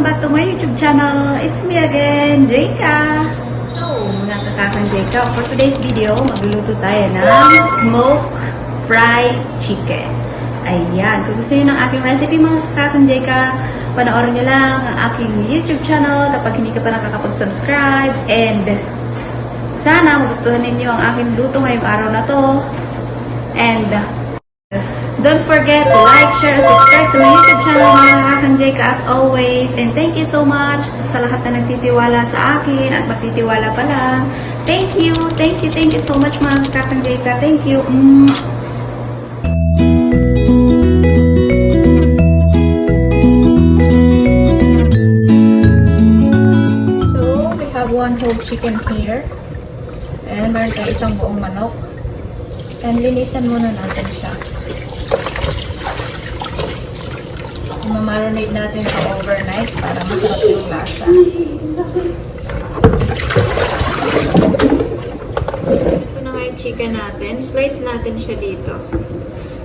Welcome back to my YouTube channel. It's me again, Jayka. So, mga kakakang Jayka, for today's video, magluluto tayo ng smoked fried chicken. Ayan, kung gusto nyo ng aking recipe mga kakakang Jayka, panoorin nyo lang ang aking YouTube channel kapag hindi ka pa nakakapag-subscribe. And sana magustuhan ninyo ang aking luto ngayong araw na to. And don't forget to like, share, and subscribe to my YouTube channel mga kakang Jayka as always. And thank you so much sa lahat na nagtitiwala sa akin at magtitiwala pa lang. Thank you so much mga kakang Jayka. Thank you. So, we have one whole chicken here. And meron tayo isang buong manok. And linisan muna natin siya. Mamarinate natin sa overnight para masarap yung lasa. Ito na nga yung chicken natin. Slice natin siya dito.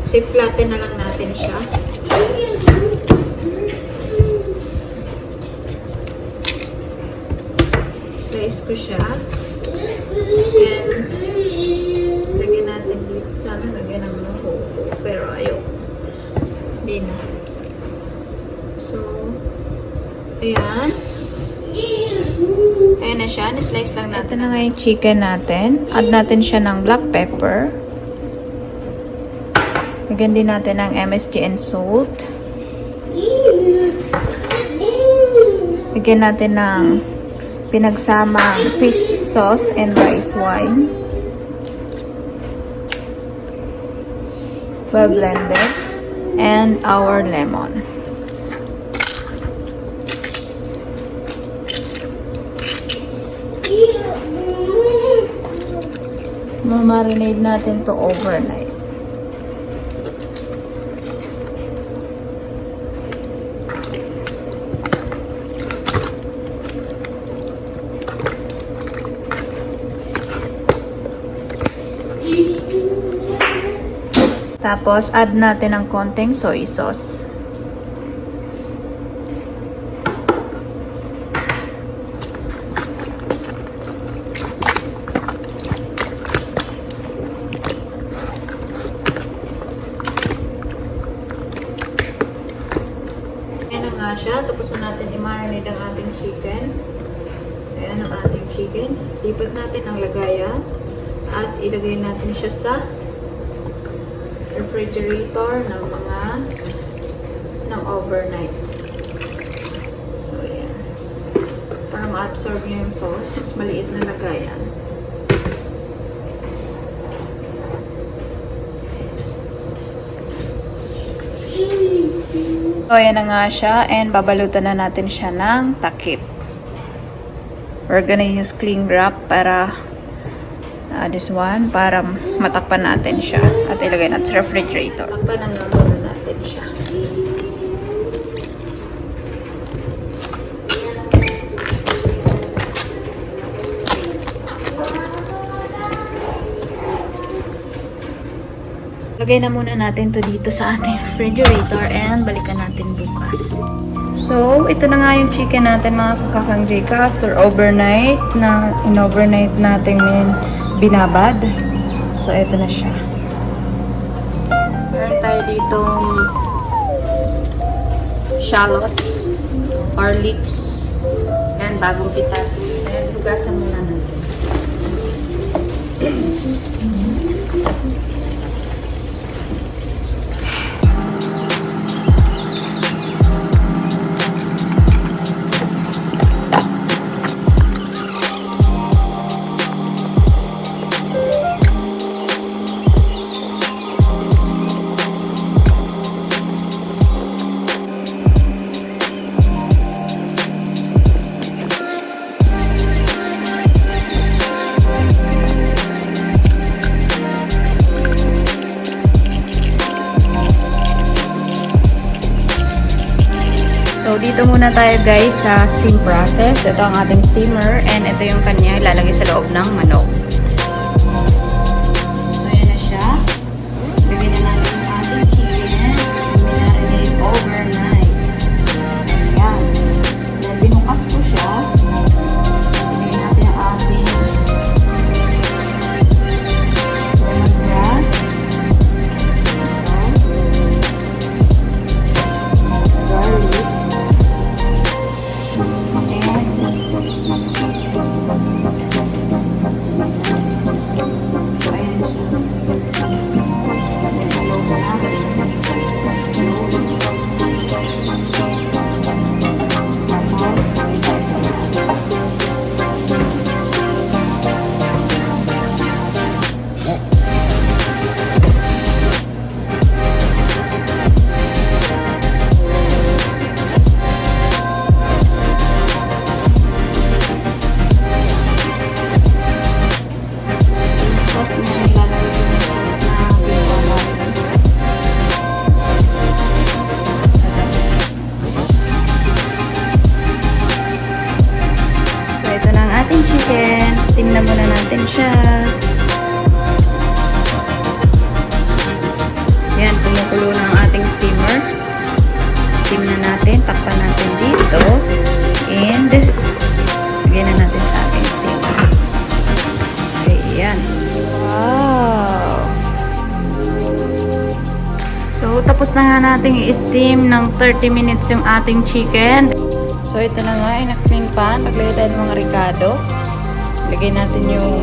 Kasi flatten na lang natin siya. Slice ko siya. And lagyan natin dito. Sana lagyan ng mga hoho. Pero ayaw. Hindi na. So, ayan. Ayan na siya. Nislice lang natin. Ito na nga yung chicken natin. Add natin siya ng black pepper. Lagyan din natin ng MSG and salt. Lagyan natin ng pinagsamang fish sauce and rice wine. Well blended. And our lemon. Marinate natin to overnight. Tapos, add natin ng konting soy sauce. Siya. Tapos na natin i-marinate ang ating chicken. Ayan ang ating chicken. Lipat natin ang lagayan at ilagay natin siya sa refrigerator ng overnight. So, ayan. Para ma-absorb niya yung sauce. Mas maliit na lagayan. So, ayan na nga siya. And babalutan na natin siya ng takip. We're gonna use cling wrap para this one, para matakpan natin siya. At ilagay natin sa refrigerator. Takpan na muna natin siya. Lagay na muna natin to dito sa ating refrigerator and balikan natin bukas. So, ito na nga yung chicken natin mga kakakang Jayka after overnight na in-overnight natin binabad. So, ito na siya. Meron tayo dito shallots or leeks and bagong pitas. Ayan, hugasan muna natin. So, dito muna tayo guys sa steam process. Ito ang ating steamer and ito yung kanya ilalagay sa loob ng manok. So, yan na siya. Lagyan na natin ang ating chicken. Marinate overnight. Ayan. natin siya. Yan, kumukulo na ang ating steamer. Steam na natin. Takpan natin dito. And, lagyan na natin sa ating steamer. Okay, yan. Wow! So, tapos na nga natin i-steam ng 30 minutes yung ating chicken. So, ito na nga, in-clean pan. Maglagay tayo ng mga ricado. Lagay natin yung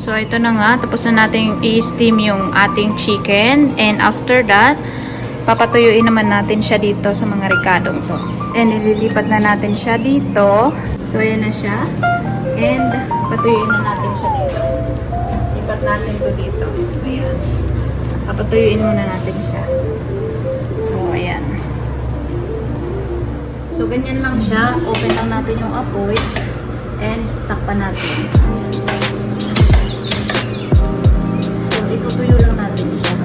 So, ito na nga. Tapos na natin i-steam yung ating chicken. And after that, papatuyuin naman natin siya dito sa mga ricadong to. And ililipat na natin siya dito. So, ayan na siya. And patuyuin na natin siya dito. Lipat natin to dito. Ayan. Papatuyuin muna natin siya. So, ayan. So, ganyan lang siya. Open lang natin yung apoy. And takpan natin. Itutuyo lang natin siya.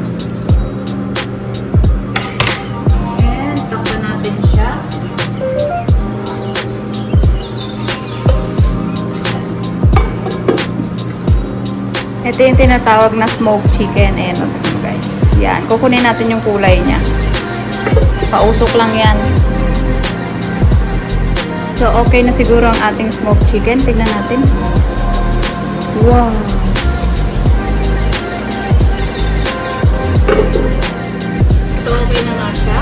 And takpan natin siya. Ito yung tinatawag na smoked chicken. And guys, yan. Kukunin natin yung kulay niya. Pausok lang yan. So, okay na siguro ang ating smoked chicken. Tignan natin. Wow! So, okay na nga siya.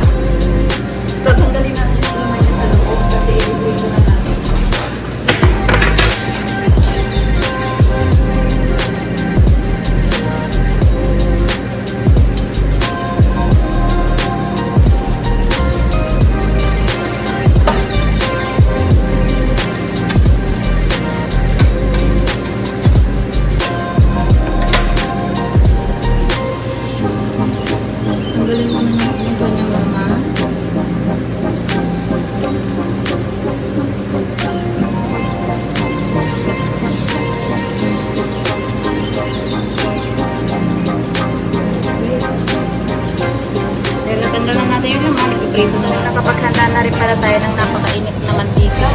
Tatanggalin natin yung laman niya sa loob kasi i-dito na natin. Tanggalin mo na yung kanyang laman. Tanggalan natin yung laman. Iprito na lang. Nakapaghanda na rin pala tayo ng napakainit na mantika.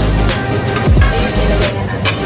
Ayun, ilagay na natin.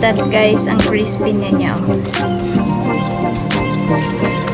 that guys, ang crispy niya. Oh.